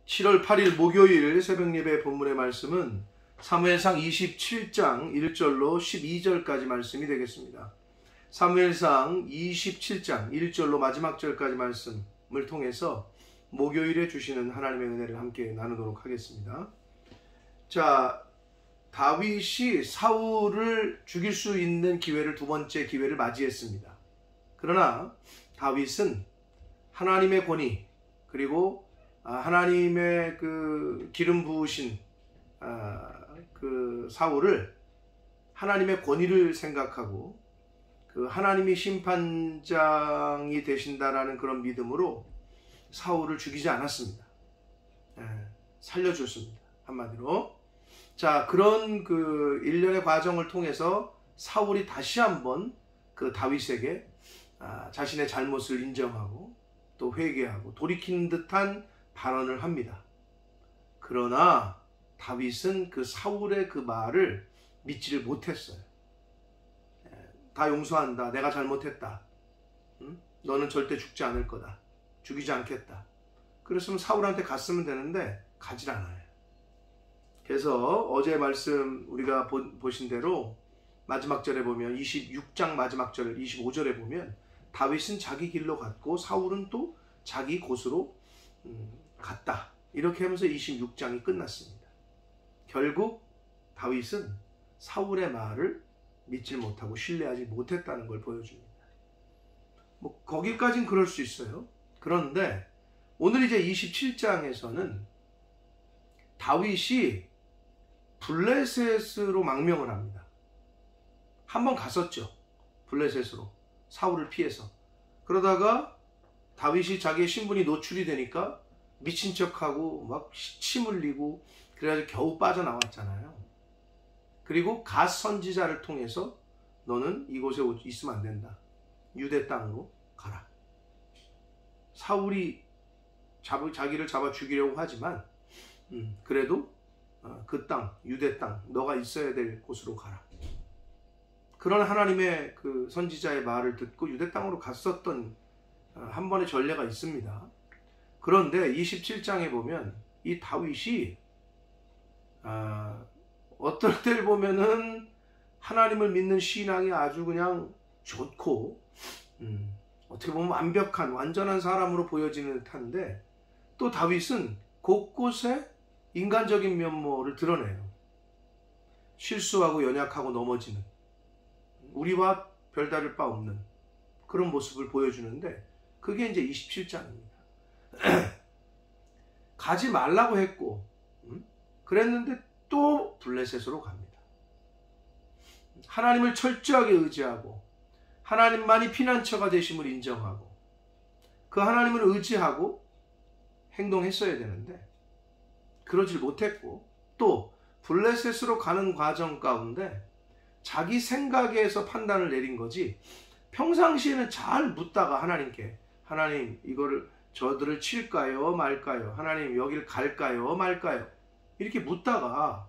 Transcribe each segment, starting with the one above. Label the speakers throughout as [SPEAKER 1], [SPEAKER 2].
[SPEAKER 1] 7월 8일 목요일 새벽예배 본문의 말씀은 사무엘상 27장 1절로 12절까지 말씀이 되겠습니다. 사무엘상 27장 1절로 마지막 절까지 말씀을 통해서 목요일에 주시는 하나님의 은혜를 함께 나누도록 하겠습니다. 자, 다윗이 사울을 죽일 수 있는 기회를 두 번째 기회를 맞이했습니다. 그러나 다윗은 하나님의 권위 그리고 하나님의 그 기름 부으신 그 사울을 하나님의 권위를 생각하고 그 하나님이 심판장이 되신다라는 그런 믿음으로 사울을 죽이지 않았습니다. 살려줬습니다. 한마디로. 자, 그런 그 일련의 과정을 통해서 사울이 다시 한번 그 다윗에게 자신의 잘못을 인정하고 또 회개하고 돌이키는 듯한 발언을 합니다. 그러나 다윗은 그 사울의 그 말을 믿지를 못했어요. 다 용서한다. 내가 잘못했다. 너는 절대 죽지 않을 거다. 죽이지 않겠다. 그랬으면 사울한테 갔으면 되는데 가질 않아요. 그래서 어제 말씀 우리가 보신 대로 마지막 절에 보면 26장 마지막 절 25절에 보면 다윗은 자기 길로 갔고 사울은 또 자기 곳으로 갔다. 이렇게 하면서 26장이 끝났습니다. 결국 다윗은 사울의 말을 믿지 못하고 신뢰하지 못했다는 걸 보여줍니다. 뭐 거기까지는 그럴 수 있어요. 그런데 오늘 이제 27장에서는 다윗이 블레셋으로 망명을 합니다. 한번 갔었죠. 블레셋으로 사울을 피해서. 그러다가 다윗이 자기의 신분이 노출이 되니까 미친 척하고 막 침 흘리고 그래가지고 겨우 빠져나왔잖아요. 그리고 갓 선지자를 통해서 너는 이곳에 있으면 안 된다. 유대 땅으로 가라. 사울이 자기를 잡아 죽이려고 하지만 그래도 그 땅, 유대 땅, 너가 있어야 될 곳으로 가라. 그런 하나님의 그 선지자의 말을 듣고 유대 땅으로 갔었던 한 번의 전례가 있습니다. 그런데 27장에 보면 이 다윗이 어떨 때를 보면은 하나님을 믿는 신앙이 아주 그냥 좋고 어떻게 보면 완벽한 완전한 사람으로 보여지는 듯한데 또 다윗은 곳곳에 인간적인 면모를 드러내요. 실수하고 연약하고 넘어지는 우리와 별다를 바 없는 그런 모습을 보여주는데 그게 이제 27장입니다. 가지 말라고 했고 그랬는데 또 블레셋으로 갑니다. 하나님을 철저하게 의지하고 하나님만이 피난처가 되심을 인정하고 그 하나님을 의지하고 행동했어야 되는데 그러질 못했고 또 블레셋으로 가는 과정 가운데 자기 생각에서 판단을 내린 거지 평상시에는 잘 묻다가 하나님께 하나님 이거를 저들을 칠까요 말까요? 하나님 여길 갈까요 말까요? 이렇게 묻다가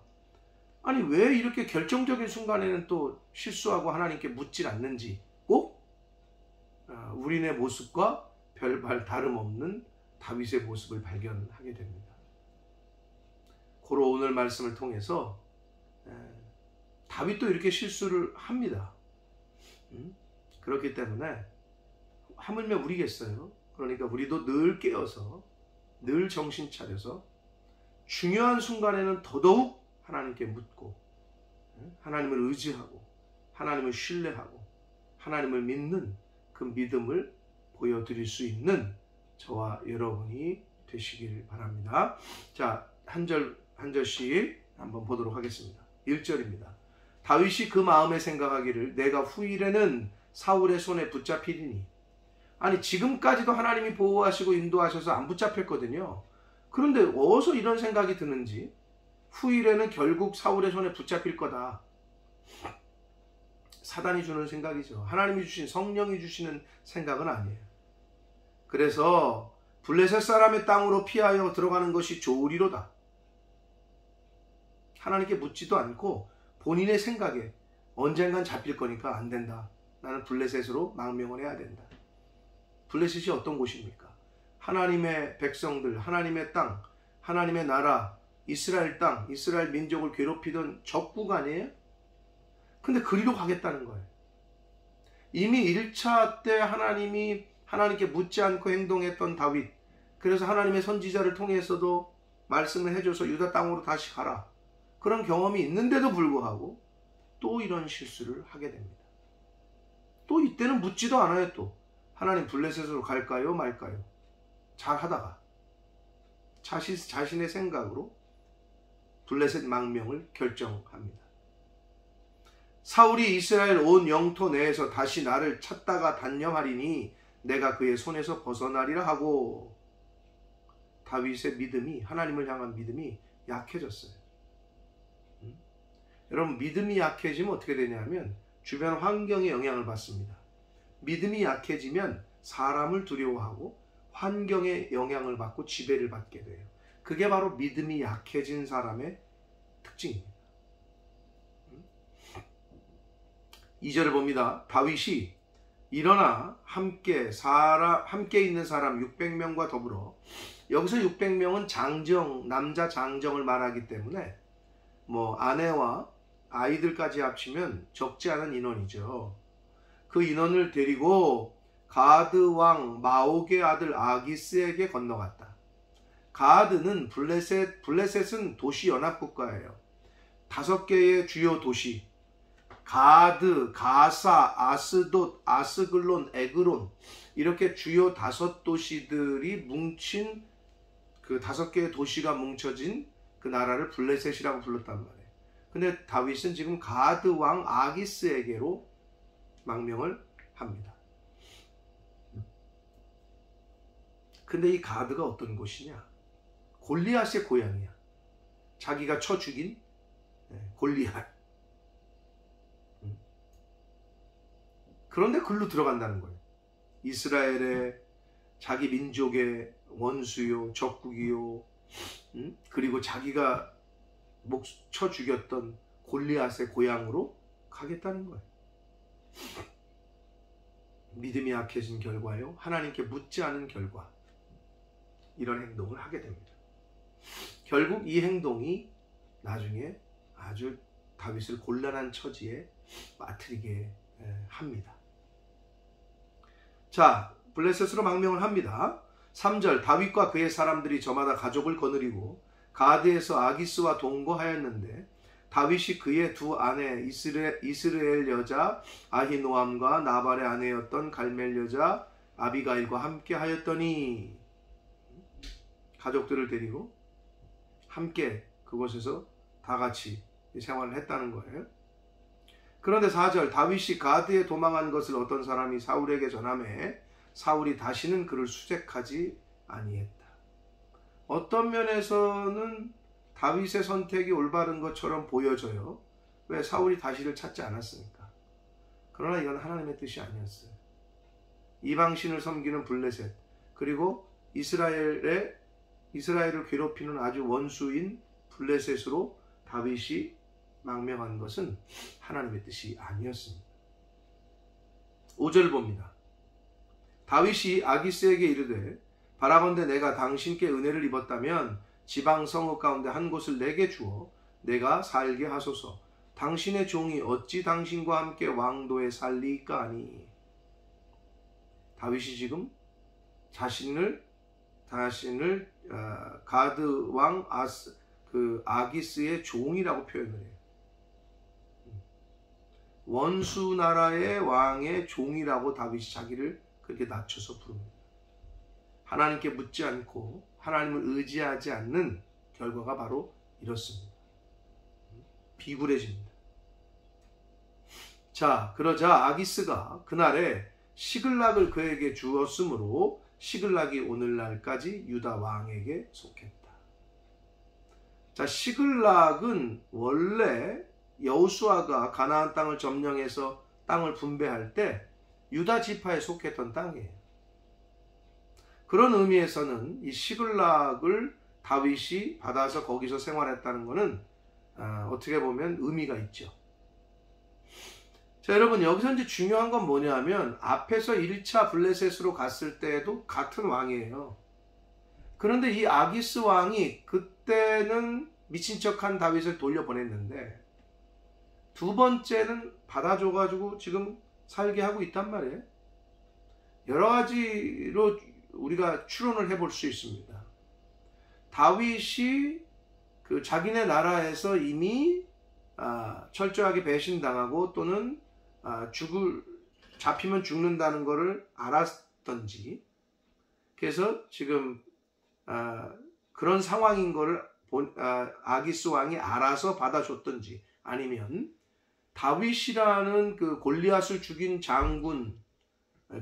[SPEAKER 1] 아니 왜 이렇게 결정적인 순간에는 또 실수하고 하나님께 묻질 않는지 꼭 우리네 모습과 별반 다름없는 다윗의 모습을 발견하게 됩니다. 고로 오늘 말씀을 통해서 다윗도 이렇게 실수를 합니다. 그렇기 때문에 하물며 우리겠어요. 그러니까 우리도 늘 깨어서 늘 정신 차려서 중요한 순간에는 더더욱 하나님께 묻고 하나님을 의지하고 하나님을 신뢰하고 하나님을 믿는 그 믿음을 보여드릴 수 있는 저와 여러분이 되시길 바랍니다. 자, 한 절씩 한번 보도록 하겠습니다. 1절입니다. 다윗이 그 마음에 생각하기를 내가 후일에는 사울의 손에 붙잡히리니. 아니 지금까지도 하나님이 보호하시고 인도하셔서 안 붙잡혔거든요. 그런데 어디서 이런 생각이 드는지 후일에는 결국 사울의 손에 붙잡힐 거다. 사단이 주는 생각이죠. 하나님이 주신 성령이 주시는 생각은 아니에요. 그래서 블레셋 사람의 땅으로 피하여 들어가는 것이 좋으리로다. 하나님께 묻지도 않고 본인의 생각에 언젠간 잡힐 거니까 안 된다. 나는 블레셋으로 망명을 해야 된다. 블레셋이 어떤 곳입니까? 하나님의 백성들, 하나님의 땅, 하나님의 나라, 이스라엘 땅, 이스라엘 민족을 괴롭히던 적국 아니에요? 근데 그리로 가겠다는 거예요. 이미 1차 때 하나님께 묻지 않고 행동했던 다윗, 그래서 하나님의 선지자를 통해서도 말씀을 해줘서 유다 땅으로 다시 가라, 그런 경험이 있는데도 불구하고 또 이런 실수를 하게 됩니다. 또 이때는 묻지도 않아요. 또 하나님 블레셋으로 갈까요 말까요? 잘 하다가 자신의 생각으로 블레셋 망명을 결정합니다. 사울이 이스라엘 온 영토 내에서 다시 나를 찾다가 단념하리니 내가 그의 손에서 벗어나리라 하고, 다윗의 믿음이, 하나님을 향한 믿음이 약해졌어요. 여러분, 믿음이 약해지면 어떻게 되냐면 주변 환경에 영향을 받습니다. 믿음이 약해지면 사람을 두려워하고 환경에 영향을 받고 지배를 받게 돼요. 그게 바로 믿음이 약해진 사람의 특징입니다. 2절을 봅니다. 다윗이 일어나 함께 있는 사람 600명과 더불어, 여기서 600명은 남자 장정을 말하기 때문에 아내와 아이들까지 합치면 적지 않은 인원이죠. 그 인원을 데리고 가드 왕 마옥의 아들 아기스에게 건너갔다. 가드는 블레셋은 도시 연합국가예요. 5개의 주요 도시, 가드, 가사, 아스돗, 아스글론, 에그론, 이렇게 주요 5도시들이 뭉친 그 5개의 도시가 뭉쳐진 그 나라를 블레셋이라고 불렀단 말이에요. 근데 다윗은 지금 가드 왕 아기스에게로 망명을 합니다. 근데 이 가드가 어떤 곳이냐? 골리앗의 고향이야. 자기가 쳐 죽인 골리앗. 그런데 글로 들어간다는 거예요. 이스라엘의 자기 민족의 원수요, 적국이요, 그리고 자기가 쳐 죽였던 골리앗의 고향으로 가겠다는 거예요. 믿음이 약해진 결과요, 하나님께 묻지 않은 결과, 이런 행동을 하게 됩니다. 결국 이 행동이 나중에 아주 다윗을 곤란한 처지에 빠뜨리게 합니다. 자, 블레셋으로 망명을 합니다. 3절, 다윗과 그의 사람들이 저마다 가족을 거느리고 가드에서 아기스와 동거하였는데 다윗이 그의 두 아내 이스라엘 여자 아히노암과 나발의 아내였던 갈멜 여자 아비가일과 함께 하였더니, 가족들을 데리고 함께 그곳에서 다 같이 생활을 했다는 거예요. 그런데 4절, 다윗이 가드에 도망한 것을 어떤 사람이 사울에게 전하매 사울이 다시는 그를 수색하지 아니했다. 어떤 면에서는 다윗의 선택이 올바른 것처럼 보여져요. 왜? 사울이 다시를 찾지 않았으니까. 그러나 이건 하나님의 뜻이 아니었어요. 이방신을 섬기는 블레셋, 그리고 이스라엘을 괴롭히는 아주 원수인 블레셋으로 다윗이 망명한 것은 하나님의 뜻이 아니었습니다. 5절 봅니다. 다윗이 아기스에게 이르되 바라건대 내가 당신께 은혜를 입었다면 지방 성읍 가운데 한 곳을 내게 주어 내가 살게 하소서. 당신의 종이 어찌 당신과 함께 왕도에 살리까 하니. 다윗이 지금 자신을 가드 왕 아기스의 종이라고 표현을 해요. 원수 나라의 왕의 종이라고 다윗이 자기를 그렇게 낮춰서 부릅니다. 하나님께 묻지 않고 하나님을 의지하지 않는 결과가 바로 이렇습니다. 비굴해집니다. 자, 그러자 아기스가 그날에 시글락을 그에게 주었으므로 시글락이 오늘날까지 유다 왕에게 속했다. 자, 시글락은 원래 여호수아가 가나안 땅을 점령해서 땅을 분배할 때 유다 지파에 속했던 땅이에요. 그런 의미에서는 이 시글락을 다윗이 받아서 거기서 생활했다는 것은 어떻게 보면 의미가 있죠. 자, 여러분, 여기서 이제 중요한 건 뭐냐면 앞에서 1차 블레셋으로 갔을 때도 같은 왕이에요. 그런데 이 아기스 왕이 그때는 미친 척한 다윗을 돌려보냈는데 두 번째는 받아줘가지고 지금 살게 하고 있단 말이에요. 여러 가지로 우리가 추론을 해볼 수 있습니다. 다윗이 그 자기네 나라에서 이미 철저하게 배신당하고 또는 잡히면 죽는다는 것을 알았던지, 그래서 지금 그런 상황인 것을 아기스 왕이 알아서 받아줬던지, 아니면 다윗이라는 그 골리앗을 죽인 장군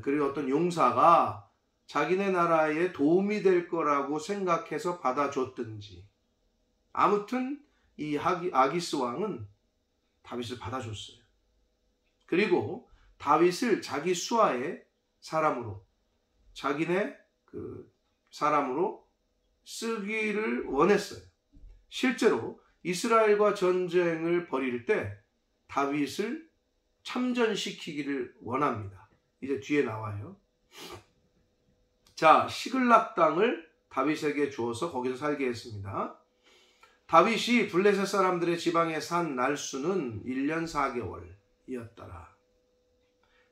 [SPEAKER 1] 그리고 어떤 용사가 자기네 나라에 도움이 될 거라고 생각해서 받아줬든지, 아무튼 이 아기스 왕은 다윗을 받아줬어요. 그리고 다윗을 자기 수하의 사람으로, 자기네 그 사람으로 쓰기를 원했어요. 실제로 이스라엘과 전쟁을 벌일 때 다윗을 참전시키기를 원합니다. 이제 뒤에 나와요. 자, 시글락 땅을 다윗에게 주어서 거기서 살게 했습니다. 다윗이 블레셋 사람들의 지방에 산 날수는 1년 4개월이었더라.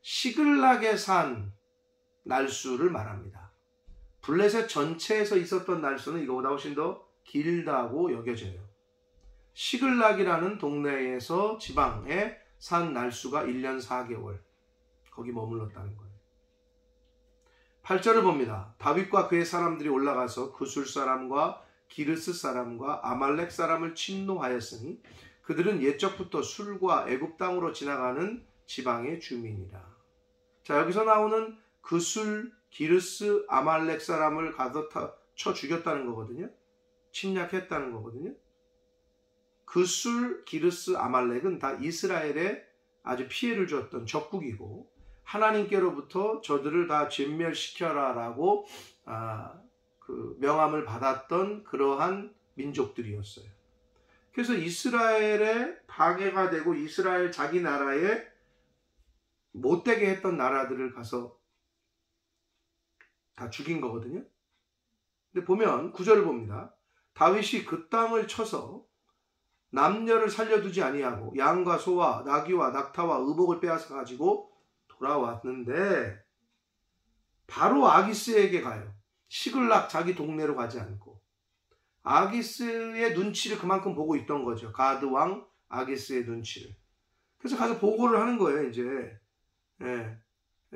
[SPEAKER 1] 시글락에 산 날수를 말합니다. 블레셋 전체에서 있었던 날수는 이거보다 훨씬 더 길다고 여겨져요. 시글락이라는 동네에서 지방에 산 날수가 1년 4개월, 거기 머물렀다는 거예요. 8절을 봅니다. 다윗과 그의 사람들이 올라가서 구술 사람과 기르스 사람과 아말렉 사람을 침노하였으니 그들은 옛적부터 술과 애굽 땅으로 지나가는 지방의 주민이라. 자, 여기서 나오는 구술, 기르스, 아말렉 사람을 가서 쳐 죽였다는 거거든요. 침략했다는 거거든요. 구술, 기르스, 아말렉은 다 이스라엘에 아주 피해를 줬던 적국이고, 하나님께로부터 저들을 다 진멸시켜라라고 그 명함을 받았던 그러한 민족들이었어요. 그래서 이스라엘에 방해가 되고 이스라엘 자기 나라에 못되게 했던 나라들을 가서 다 죽인 거거든요. 근데 보면 9절을 봅니다. 다윗이 그 땅을 쳐서 남녀를 살려두지 아니하고 양과 소와 나귀와 낙타와 의복을 빼앗아 가지고 돌아왔는데 바로 아기스에게 가요. 시글락 자기 동네로 가지 않고 아기스의 눈치를 그만큼 보고 있던 거죠. 가드 왕 아기스의 눈치를. 그래서 가서 보고를 하는 거예요. 이제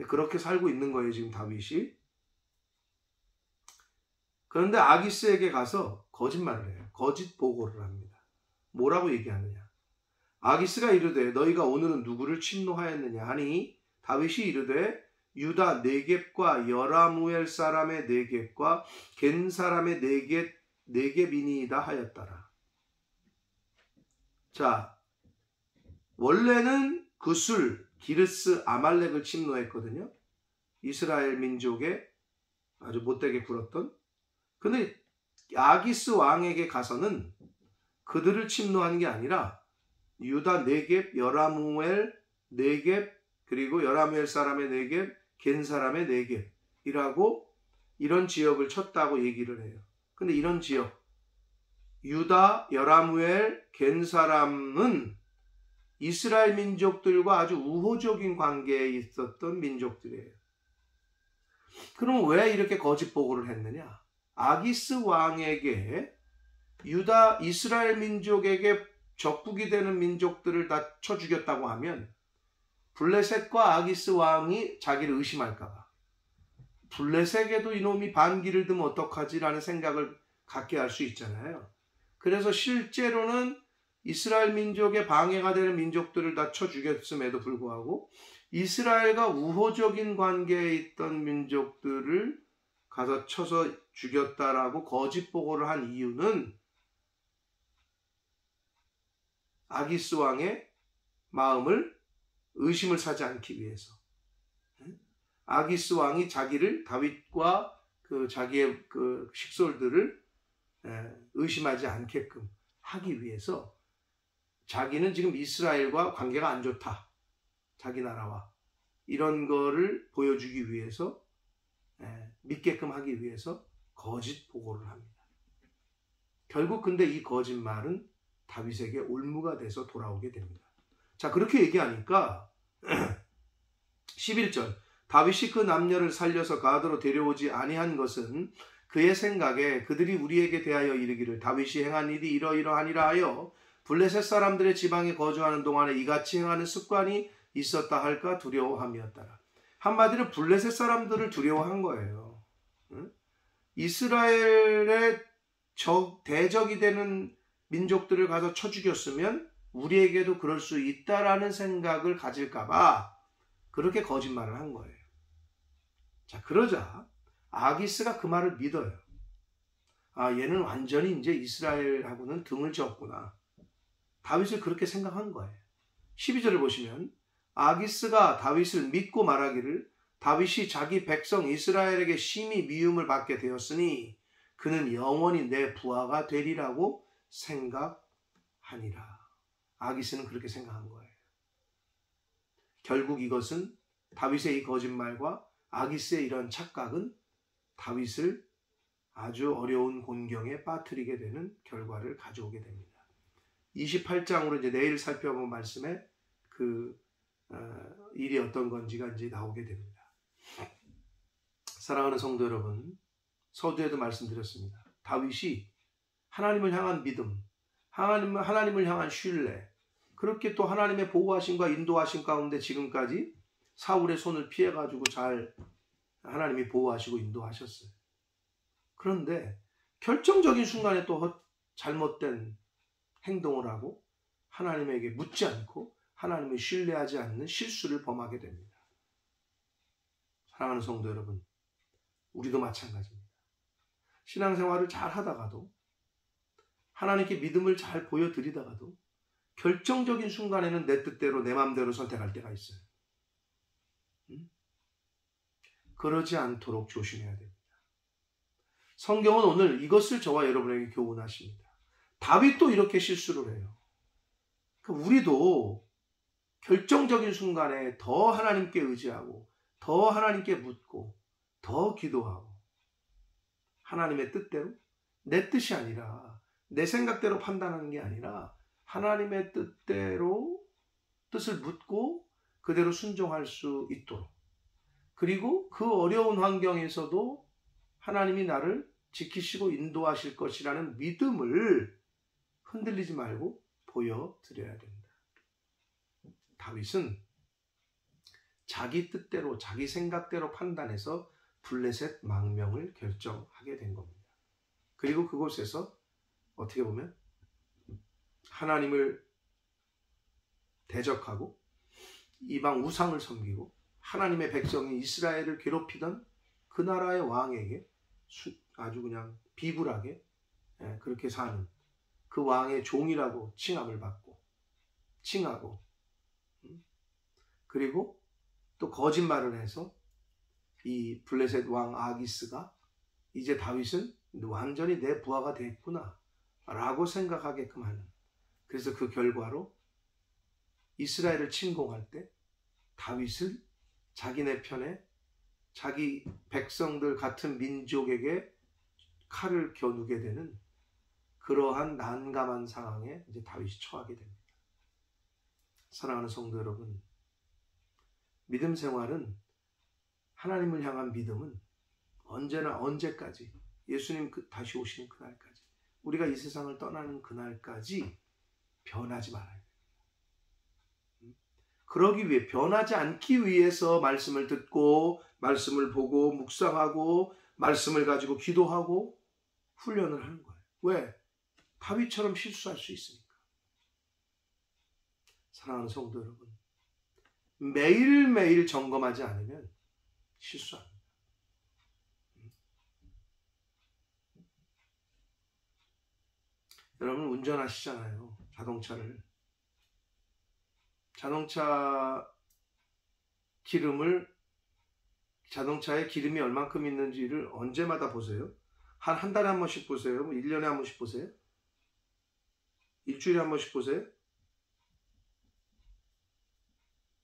[SPEAKER 1] 그렇게 살고 있는 거예요, 지금 다윗이. 그런데 아기스에게 가서 거짓말을 해요. 거짓 보고를 합니다. 뭐라고 얘기하느냐. 아기스가 이르되 너희가 오늘은 누구를 침노하였느냐 하니 다윗이 이르되 유다 네겝과 여라무엘 사람의 네겝과 겐 사람의 네겝이니이다 하였더라. 자, 원래는 구술, 기르스, 아말렉을 침노했거든요. 이스라엘 민족에 아주 못되게 굴었던. 근데 아기스 왕에게 가서는 그들을 침노하는 게 아니라 유다 네겝, 여라무엘 네겝, 그리고 여라무엘 사람의 네겝, 겐 사람의 네겝이라고 이런 지역을 쳤다고 얘기를 해요. 근데 이런 지역, 유다, 여라무엘, 겐 사람은 이스라엘 민족들과 아주 우호적인 관계에 있었던 민족들이에요. 그럼 왜 이렇게 거짓 보고를 했느냐? 아기스 왕에게 유다, 이스라엘 민족에게 적국이 되는 민족들을 다 쳐 죽였다고 하면 블레셋과 아기스 왕이 자기를 의심할까봐, 블레셋에도 이놈이 반기를 들면 어떡하지라는 생각을 갖게 할 수 있잖아요. 그래서 실제로는 이스라엘 민족의 방해가 되는 민족들을 다 쳐 죽였음에도 불구하고 이스라엘과 우호적인 관계에 있던 민족들을 가서 쳐서 죽였다라고 거짓 보고를 한 이유는 아기스 왕의 마음을 의심을 사지 않기 위해서. 아기스 왕이 자기를, 다윗과 자기의 그 식솔들을 의심하지 않게끔 하기 위해서, 자기는 지금 이스라엘과 관계가 안 좋다, 자기 나라와, 이런 거를 보여주기 위해서, 믿게끔 하기 위해서 거짓 보고를 합니다. 결국 근데 이 거짓말은 다윗에게 올무가 돼서 돌아오게 됩니다. 자, 그렇게 얘기하니까 11절 다윗이 그 남녀를 살려서 가드로 데려오지 아니한 것은 그의 생각에 그들이 우리에게 대하여 이르기를 다윗이 행한 일이 이러이러하니라 하여 블레셋 사람들의 지방에 거주하는 동안에 이같이 행하는 습관이 있었다 할까 두려워함이었더라. 한마디로 블레셋 사람들을 두려워한 거예요. 이스라엘의 대적이 되는 민족들을 가서 쳐 죽였으면 우리에게도 그럴 수 있다라는 생각을 가질까봐 그렇게 거짓말을 한 거예요. 자, 그러자 아기스가 그 말을 믿어요. 아, 얘는 완전히 이제 이스라엘하고는 등을 졌구나. 다윗을 그렇게 생각한 거예요. 12절을 보시면 아기스가 다윗을 믿고 말하기를 다윗이 자기 백성 이스라엘에게 심히 미움을 받게 되었으니 그는 영원히 내 부하가 되리라고 생각하니라. 아기스는 그렇게 생각한 거예요. 결국 이것은 다윗의 이 거짓말과 아기스의 이런 착각은 다윗을 아주 어려운 곤경에 빠뜨리게 되는 결과를 가져오게 됩니다. 28장으로 이제 내일 살펴본 말씀에 그 일이 어떤 건지가 이제 나오게 됩니다. 사랑하는 성도 여러분, 서두에도 말씀드렸습니다. 다윗이 하나님을 향한 믿음, 하나님을 향한 신뢰, 그렇게 또 하나님의 보호하심과 인도하심 가운데 지금까지 사울의 손을 피해가지고 잘 하나님이 보호하시고 인도하셨어요. 그런데 결정적인 순간에 또 잘못된 행동을 하고 하나님에게 묻지 않고 하나님을 신뢰하지 않는 실수를 범하게 됩니다. 사랑하는 성도 여러분, 우리도 마찬가지입니다. 신앙생활을 잘 하다가도 하나님께 믿음을 잘 보여드리다가도 결정적인 순간에는 내 뜻대로 내 마음대로 선택할 때가 있어요. 그러지 않도록 조심해야 됩니다. 성경은 오늘 이것을 저와 여러분에게 교훈하십니다. 다윗도 이렇게 실수를 해요. 우리도 결정적인 순간에 더 하나님께 의지하고 더 하나님께 묻고 더 기도하고 하나님의 뜻대로 내 뜻이 아니라 내 생각대로 판단하는 게 아니라 하나님의 뜻대로 뜻을 묻고 그대로 순종할 수 있도록, 그리고 그 어려운 환경에서도 하나님이 나를 지키시고 인도하실 것이라는 믿음을 흔들리지 말고 보여드려야 됩니다. 다윗은 자기 뜻대로 자기 생각대로 판단해서 블레셋 망명을 결정하게 된 겁니다. 그리고 그곳에서 어떻게 보면 하나님을 대적하고 이방 우상을 섬기고 하나님의 백성이 이스라엘을 괴롭히던 그 나라의 왕에게 아주 그냥 비굴하게 그렇게 사는 그 왕의 종이라고 칭함을 받고 칭하고, 그리고 또 거짓말을 해서 이 블레셋 왕 아기스가 이제 다윗은 완전히 내 부하가 됐구나 라고 생각하게끔 하는, 그래서 그 결과로 이스라엘을 침공할 때 다윗을 자기네 편에 자기 백성들 같은 민족에게 칼을 겨누게 되는 그러한 난감한 상황에 이제 다윗이 처하게 됩니다. 사랑하는 성도 여러분, 믿음 생활은, 하나님을 향한 믿음은 언제나 언제까지, 예수님 다시 오시는 그날까지, 우리가 이 세상을 떠나는 그날까지 변하지 말아야 됩니다. 그러기 위해, 변하지 않기 위해서 말씀을 듣고 말씀을 보고 묵상하고 말씀을 가지고 기도하고 훈련을 하는 거예요. 왜? 다윗처럼 실수할 수 있으니까. 사랑하는 성도 여러분, 매일매일 점검하지 않으면 실수합니다. 여러분 운전하시잖아요. 자동차 자동차에 기름이 얼만큼 있는지를 언제마다 보세요? 한 달에 한 번씩 보세요? 1년에 한 번씩 보세요? 일주일에 한 번씩 보세요?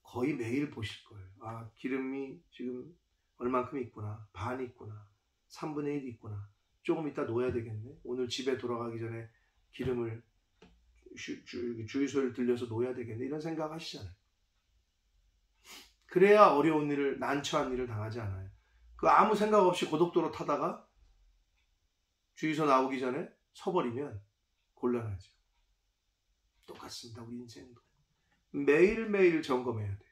[SPEAKER 1] 거의 매일 보실 거예요. 아, 기름이 지금 얼만큼 있구나. 반 있구나. 3분의 1 있구나. 조금 이따 놓아야 되겠네. 오늘 집에 돌아가기 전에 기름을 주유소를 들려서 놓아야 되겠네. 이런 생각 하시잖아요. 그래야 어려운 일을, 난처한 일을 당하지 않아요. 그 아무 생각 없이 고속도로 타다가 주유소 나오기 전에 서버리면 곤란하죠. 똑같습니다. 우리 인생도. 매일매일 점검해야 돼.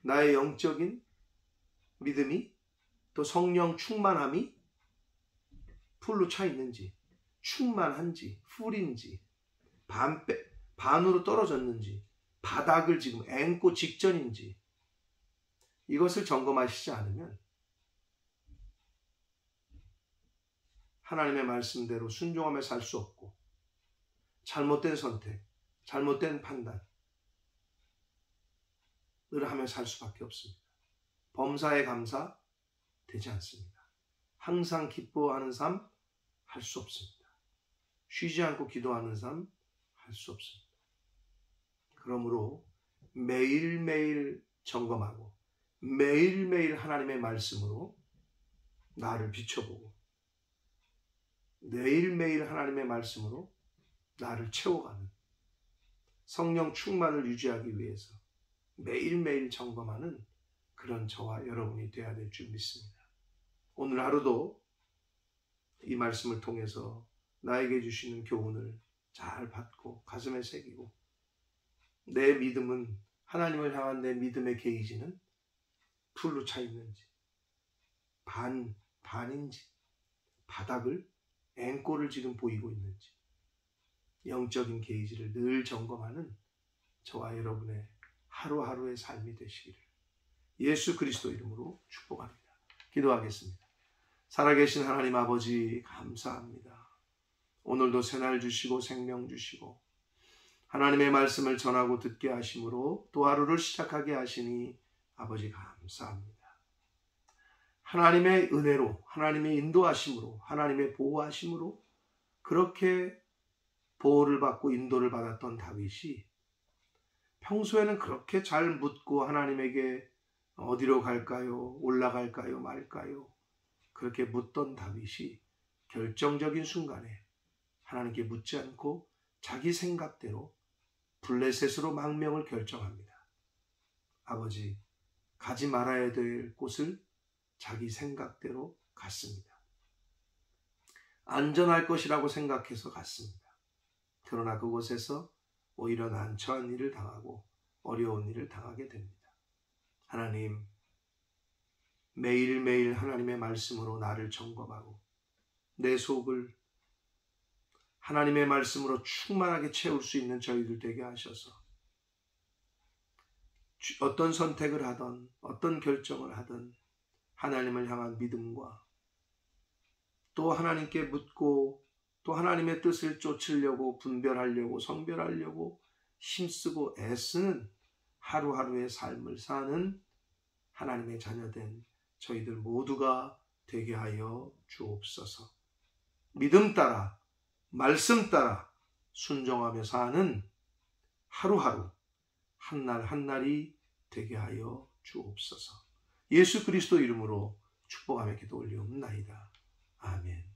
[SPEAKER 1] 나의 영적인 믿음이, 또 성령 충만함이 풀로 차 있는지, 충만한지, 풀인지, 반으로 떨어졌는지, 바닥을 지금 앵고 직전인지, 이것을 점검하시지 않으면 하나님의 말씀대로 순종하며 살 수 없고, 잘못된 선택, 잘못된 판단을 하며 살 수밖에 없습니다. 범사에 감사 되지 않습니다. 항상 기뻐하는 삶 할 수 없습니다. 쉬지 않고 기도하는 삶 할 수 없습니다. 그러므로 매일매일 점검하고 매일매일 하나님의 말씀으로 나를 비춰보고 매일매일 하나님의 말씀으로 나를 채워가는 성령 충만을 유지하기 위해서 매일매일 점검하는 그런 저와 여러분이 되어야 될 줄 믿습니다. 오늘 하루도 이 말씀을 통해서 나에게 주시는 교훈을 잘 받고 가슴에 새기고, 내 믿음은, 하나님을 향한 내 믿음의 게이지는 풀로 차 있는지, 반인지, 바닥을, 앵꼬를 지금 보이고 있는지, 영적인 게이지를 늘 점검하는 저와 여러분의 하루하루의 삶이 되시기를 예수 그리스도 이름으로 축복합니다. 기도하겠습니다. 살아계신 하나님 아버지, 감사합니다. 오늘도 새날 주시고 생명 주시고 하나님의 말씀을 전하고 듣게 하심으로 또 하루를 시작하게 하시니 아버지 감사합니다. 하나님의 은혜로, 하나님의 인도하심으로, 하나님의 보호하심으로 그렇게 보호를 받고 인도를 받았던 다윗이 평소에는 그렇게 잘 묻고 하나님에게 어디로 갈까요? 올라갈까요? 말까요? 그렇게 묻던 다윗이 결정적인 순간에 하나님께 묻지 않고 자기 생각대로 블레셋으로 망명을 결정합니다. 아버지, 가지 말아야 될 곳을 자기 생각대로 갔습니다. 안전할 것이라고 생각해서 갔습니다. 그러나 그곳에서 오히려 난처한 일을 당하고 어려운 일을 당하게 됩니다. 하나님, 매일매일 하나님의 말씀으로 나를 점검하고 내 속을 하나님의 말씀으로 충만하게 채울 수 있는 저희들 되게 하셔서 어떤 선택을 하든 어떤 결정을 하든 하나님을 향한 믿음과 또 하나님께 묻고 또 하나님의 뜻을 쫓으려고 분별하려고 성별하려고 힘쓰고 애쓰는 하루하루의 삶을 사는 하나님의 자녀된 저희들 모두가 되게 하여 주옵소서. 믿음 따라 말씀 따라 순종하며 사는 하루하루 한날 한날이 되게 하여 주옵소서. 예수 그리스도 이름으로 축복하며 기도 올리옵나이다. 아멘.